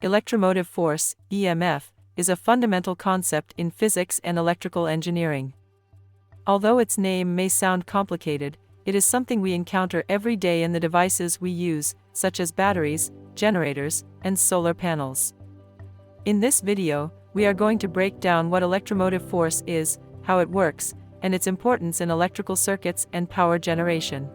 Electromotive force, EMF, is a fundamental concept in physics and electrical engineering. Although its name may sound complicated, it is something we encounter every day in the devices we use, such as batteries, generators, and solar panels. In this video, we are going to break down what electromotive force is, how it works, and its importance in electrical circuits and power generation.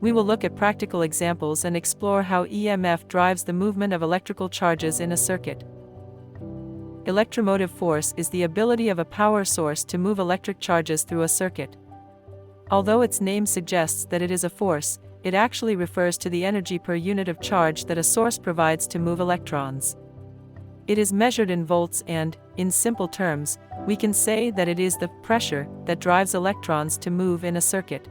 We will look at practical examples and explore how EMF drives the movement of electrical charges in a circuit. Electromotive force is the ability of a power source to move electric charges through a circuit. Although its name suggests that it is a force, it actually refers to the energy per unit of charge that a source provides to move electrons. It is measured in volts and, in simple terms, we can say that it is the pressure that drives electrons to move in a circuit.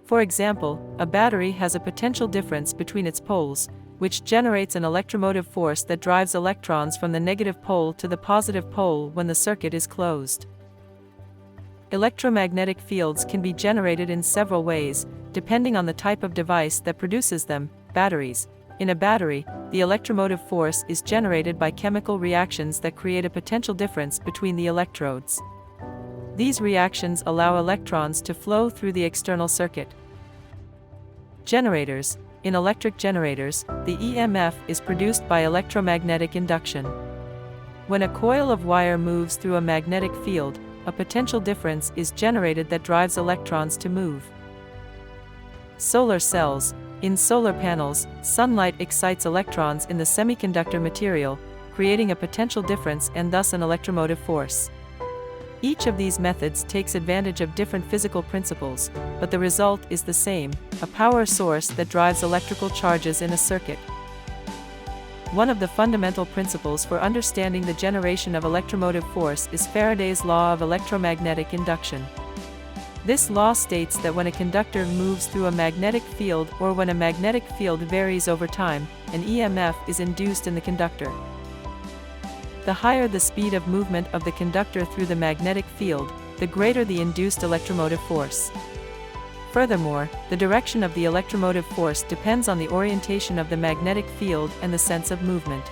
For example, a battery has a potential difference between its poles, which generates an electromotive force that drives electrons from the negative pole to the positive pole when the circuit is closed. Electromagnetic fields can be generated in several ways, depending on the type of device that produces them. Batteries. In a battery, the electromotive force is generated by chemical reactions that create a potential difference between the electrodes. These reactions allow electrons to flow through the external circuit. Generators. In electric generators, the EMF is produced by electromagnetic induction. When a coil of wire moves through a magnetic field, a potential difference is generated that drives electrons to move. Solar cells. In solar panels, sunlight excites electrons in the semiconductor material, creating a potential difference and thus an electromotive force. Each of these methods takes advantage of different physical principles, but the result is the same: a power source that drives electrical charges in a circuit. One of the fundamental principles for understanding the generation of electromotive force is Faraday's law of electromagnetic induction. This law states that when a conductor moves through a magnetic field or when a magnetic field varies over time, an EMF is induced in the conductor. The higher the speed of movement of the conductor through the magnetic field, the greater the induced electromotive force. Furthermore, the direction of the electromotive force depends on the orientation of the magnetic field and the sense of movement.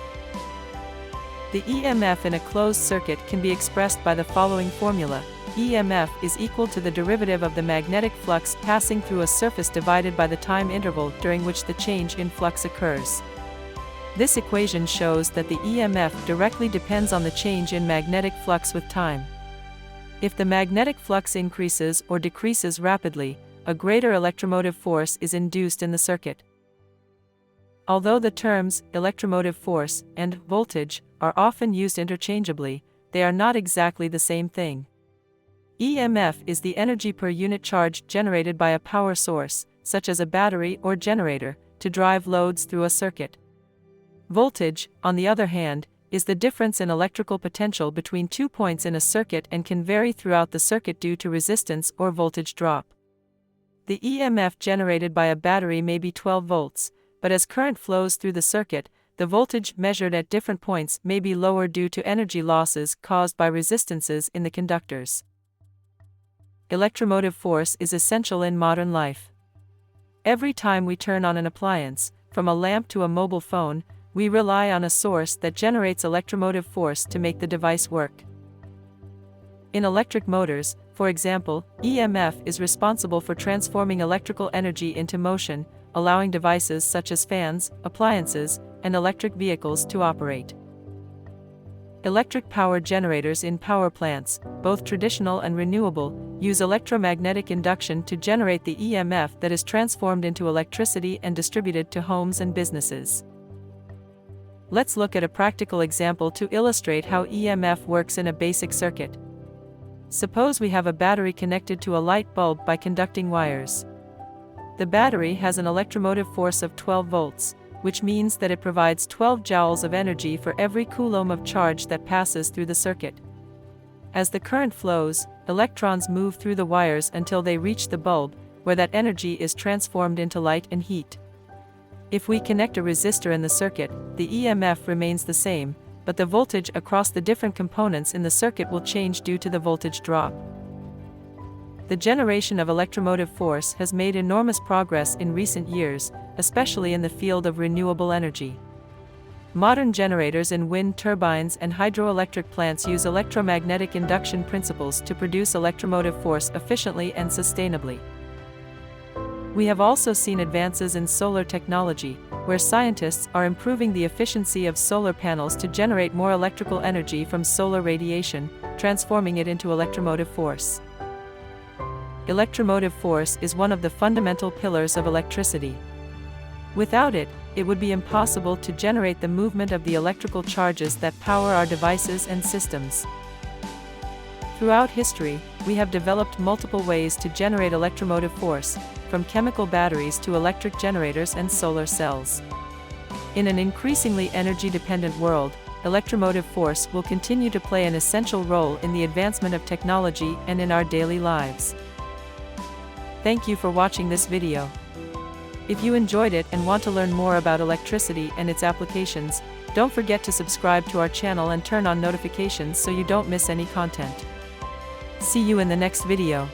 The EMF in a closed circuit can be expressed by the following formula: EMF is equal to the derivative of the magnetic flux passing through a surface divided by the time interval during which the change in flux occurs. This equation shows that the EMF directly depends on the change in magnetic flux with time. If the magnetic flux increases or decreases rapidly, a greater electromotive force is induced in the circuit. Although the terms electromotive force and voltage are often used interchangeably, they are not exactly the same thing. EMF is the energy per unit charge generated by a power source, such as a battery or generator, to drive loads through a circuit. Voltage, on the other hand, is the difference in electrical potential between 2 points in a circuit and can vary throughout the circuit due to resistance or voltage drop. The EMF generated by a battery may be 12 volts, but as current flows through the circuit, the voltage measured at different points may be lower due to energy losses caused by resistances in the conductors. Electromotive force is essential in modern life. Every time we turn on an appliance, from a lamp to a mobile phone, we rely on a source that generates electromotive force to make the device work. In electric motors, for example, EMF is responsible for transforming electrical energy into motion, allowing devices such as fans, appliances, and electric vehicles to operate. Electric power generators in power plants, both traditional and renewable, use electromagnetic induction to generate the EMF that is transformed into electricity and distributed to homes and businesses. Let's look at a practical example to illustrate how EMF works in a basic circuit. Suppose we have a battery connected to a light bulb by conducting wires. The battery has an electromotive force of 12 volts, which means that it provides 12 joules of energy for every coulomb of charge that passes through the circuit. As the current flows, electrons move through the wires until they reach the bulb, where that energy is transformed into light and heat. If we connect a resistor in the circuit, the EMF remains the same, but the voltage across the different components in the circuit will change due to the voltage drop. The generation of electromotive force has made enormous progress in recent years, especially in the field of renewable energy. Modern generators in wind turbines and hydroelectric plants use electromagnetic induction principles to produce electromotive force efficiently and sustainably. We have also seen advances in solar technology, where scientists are improving the efficiency of solar panels to generate more electrical energy from solar radiation, transforming it into electromotive force. Electromotive force is one of the fundamental pillars of electricity. Without it, it would be impossible to generate the movement of the electrical charges that power our devices and systems. Throughout history, we have developed multiple ways to generate electromotive force, from chemical batteries to electric generators and solar cells. In an increasingly energy-dependent world, electromotive force will continue to play an essential role in the advancement of technology and in our daily lives. Thank you for watching this video. If you enjoyed it and want to learn more about electricity and its applications, don't forget to subscribe to our channel and turn on notifications so you don't miss any content. See you in the next video.